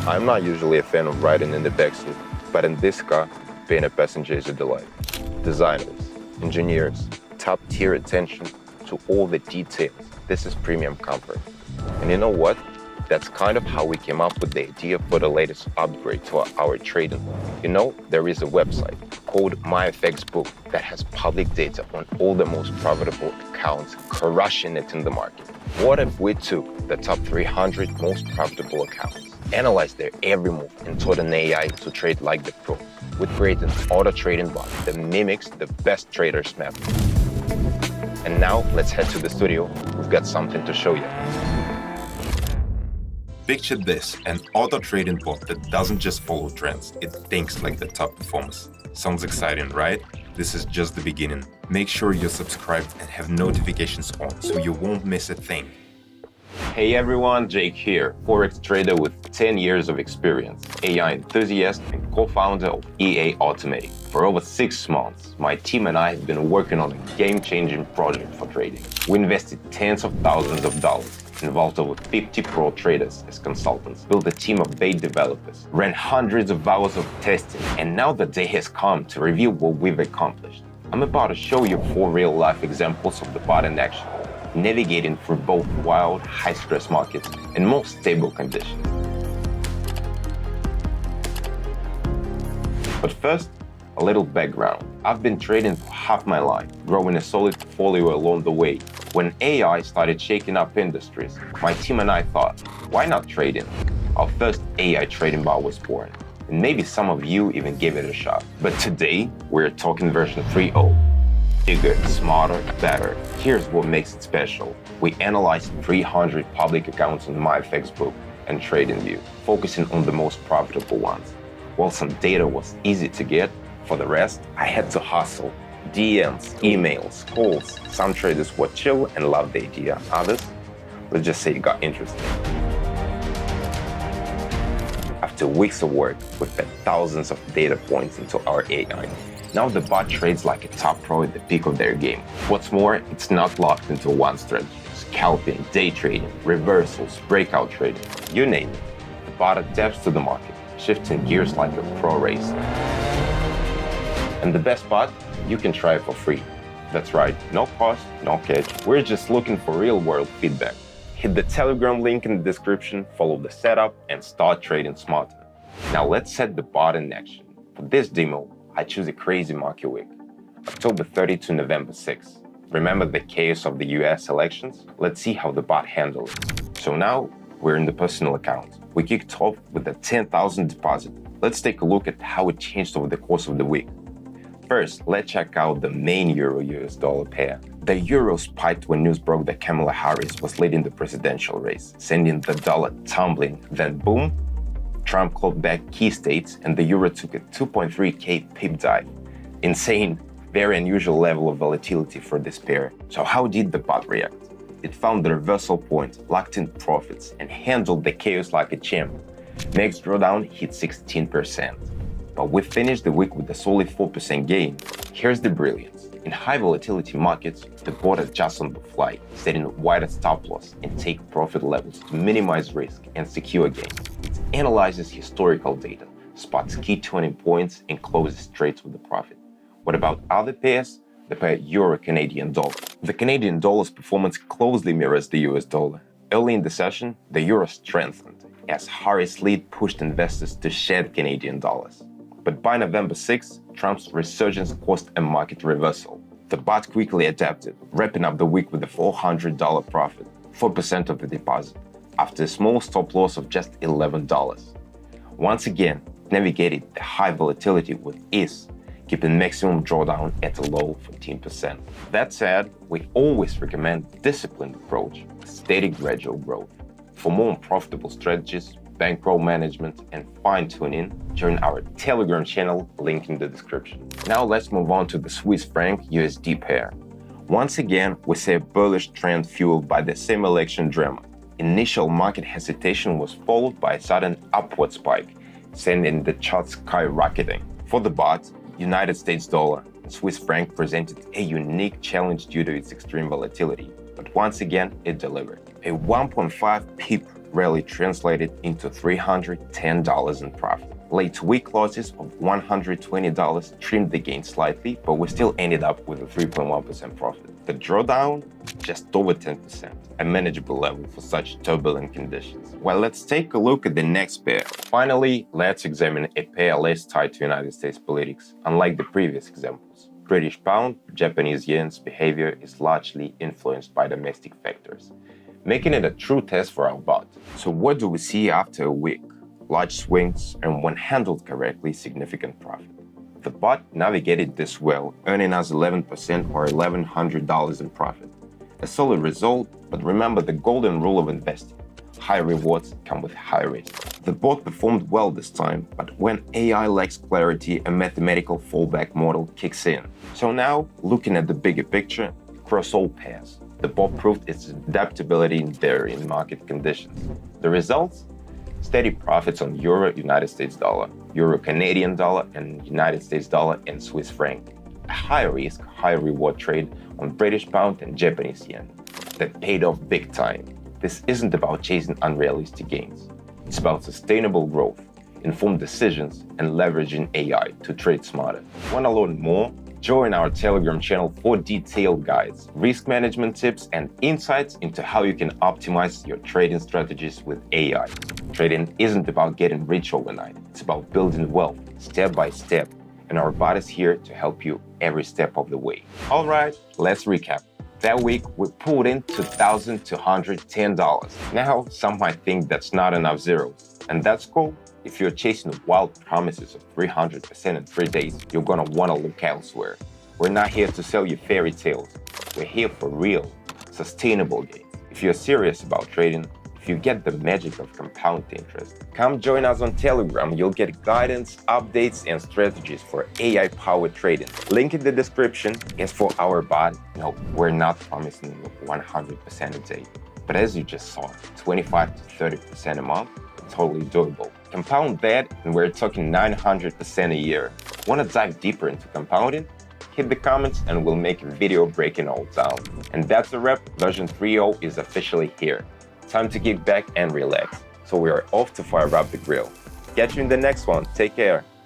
I'm not usually a fan of riding in the backseat, but in this car, being a passenger is a delight. Designers, engineers, top-tier attention to all the details. This is premium comfort. And you know what? That's kind of how we came up with the idea for the latest upgrade to our trading. You know, there is a website called MyFXBook that has public data on all the most profitable accounts, crushing it in the market. What if we took the top 300 most profitable accounts, analyzed their every move, and taught an AI to trade like the pro? We create an auto trading bot that mimics the best traders' method. And now let's head to the studio. We've got something to show you. Picture this, an auto trading bot that doesn't just follow trends, it thinks like the top performers. Sounds exciting, right? This is just the beginning. Make sure you're subscribed and have notifications on so you won't miss a thing. Hey everyone, Jake here, forex trader with 10 years of experience, AI enthusiast and co-founder of EA Automatic. For over 6 months, my team and I have been working on a game-changing project for trading. We invested tens of thousands of dollars, involved over 50 pro traders as consultants, built a team of 8 developers, ran hundreds of hours of testing, and now the day has come to reveal what we've accomplished. I'm about to show you 4 real-life examples of the bot in action, navigating through both wild, high-stress markets and more stable conditions. But first, a little background. I've been trading for half my life, growing a solid portfolio along the way. When AI started shaking up industries, my team and I thought, why not trading? Our first AI trading bot was born, and maybe some of you even gave it a shot. But today, we're talking version 3.0. Bigger, smarter, better. Here's what makes it special. We analyzed 300 public accounts on MyFXBook and TradingView, focusing on the most profitable ones. While some data was easy to get, for the rest, I had to hustle. DMs, emails, calls. Some traders were chill and loved the idea. Others, let's just say, got interested. After weeks of work, we fed thousands of data points into our AI. Now the bot trades like a top pro at the peak of their game. What's more, it's not locked into one strategy. Scalping, day trading, reversals, breakout trading, you name it. The bot adapts to the market, shifting gears like a pro racer. And the best part, you can try it for free. That's right, no cost, no catch. We're just looking for real-world feedback. Hit the Telegram link in the description, follow the setup, and start trading smarter. Now let's set the bot in action. For this demo, I choose a crazy market week, October 30 to November 6. Remember the chaos of the US elections? Let's see how the bot handled it. So now, we're in the personal account. We kicked off with a 10,000 deposit. Let's take a look at how it changed over the course of the week. First, let's check out the main euro-US dollar pair. The euro spiked when news broke that Kamala Harris was leading the presidential race, sending the dollar tumbling. Then boom, Trump called back key states and the euro took a 2.3k pip dive. Insane, very unusual level of volatility for this pair. So how did the bot react? It found the reversal point, locked in profits, and handled the chaos like a champ. Next drawdown hit 16%. But we finished the week with a solid 4% gain. Here's the brilliance. In high volatility markets, the bot adjusts on the fly, setting a wider stop loss and take profit levels to minimize risk and secure gains. It analyzes historical data, spots key turning points, and closes trades with a profit. What about other pairs? The pair Euro-Canadian dollar. The Canadian dollar's performance closely mirrors the US dollar. Early in the session, the euro strengthened as Harris' lead pushed investors to shed Canadian dollars. But by November 6, Trump's resurgence caused a market reversal. The bot quickly adapted, wrapping up the week with a $400 profit, 4% of the deposit, after a small stop loss of just $11. Once again, it navigated the high volatility with ease, keeping maximum drawdown at a low 14%. That said, we always recommend a disciplined approach, steady gradual growth. For more profitable strategies, bankroll management, and fine-tuning, join our Telegram channel, link in the description. Now let's move on to the Swiss franc USD pair. Once again, we see a bullish trend fueled by the same election drama. Initial market hesitation was followed by a sudden upward spike, sending the chart skyrocketing. For the bot, United States dollar and Swiss franc presented a unique challenge due to its extreme volatility, but once again, it delivered. A 1.5 pip rarely translated into $310 in profit. Late week losses of $120 trimmed the gain slightly, but we still ended up with a 3.1% profit. The drawdown, just over 10%, a manageable level for such turbulent conditions. Well, let's take a look at the next pair. Finally, let's examine a pair less tied to United States politics, unlike the previous examples. British pound, Japanese yen's behavior is largely influenced by domestic factors, making it a true test for our bot. So what do we see after a week? Large swings, and when handled correctly, significant profit. The bot navigated this well, earning us 11% or $1,100 in profit. A solid result, but remember the golden rule of investing. High rewards come with high risk. The bot performed well this time, but when AI lacks clarity, a mathematical fallback model kicks in. So now, looking at the bigger picture, across all pairs, the bot proved its adaptability in varying market conditions. The results? Steady profits on Euro, United States dollar, Euro, Canadian dollar, and United States dollar and Swiss franc. A high risk, high reward trade on British pound and Japanese yen that paid off big time. This isn't about chasing unrealistic gains. It's about sustainable growth, informed decisions, and leveraging AI to trade smarter. Want to learn more? Join our Telegram channel for detailed guides, risk management tips, and insights into how you can optimize your trading strategies with AI. Trading isn't about getting rich overnight. It's about building wealth step by step, and our bot is here to help you every step of the way. All right, let's recap. That week, we pulled in $2,210. Now, some might think that's not enough zeros, and that's cool. If you're chasing wild promises of 300% in 3 days, you're gonna wanna look elsewhere. We're not here to sell you fairy tales. We're here for real, sustainable gains. If you're serious about trading, if you get the magic of compound interest, come join us on Telegram. You'll get guidance, updates, and strategies for AI-powered trading. Link in the description. As for our bot, no, we're not promising 100% a day. But as you just saw, 25 to 30% a month, totally doable. Compound that, and we're talking 900% a year. Want to dive deeper into compounding? Hit the comments and we'll make a video breaking all down. And that's a wrap. Version 3.0 is officially here. Time to kick back and relax. So we are off to fire up the grill. Catch you in the next one. Take care.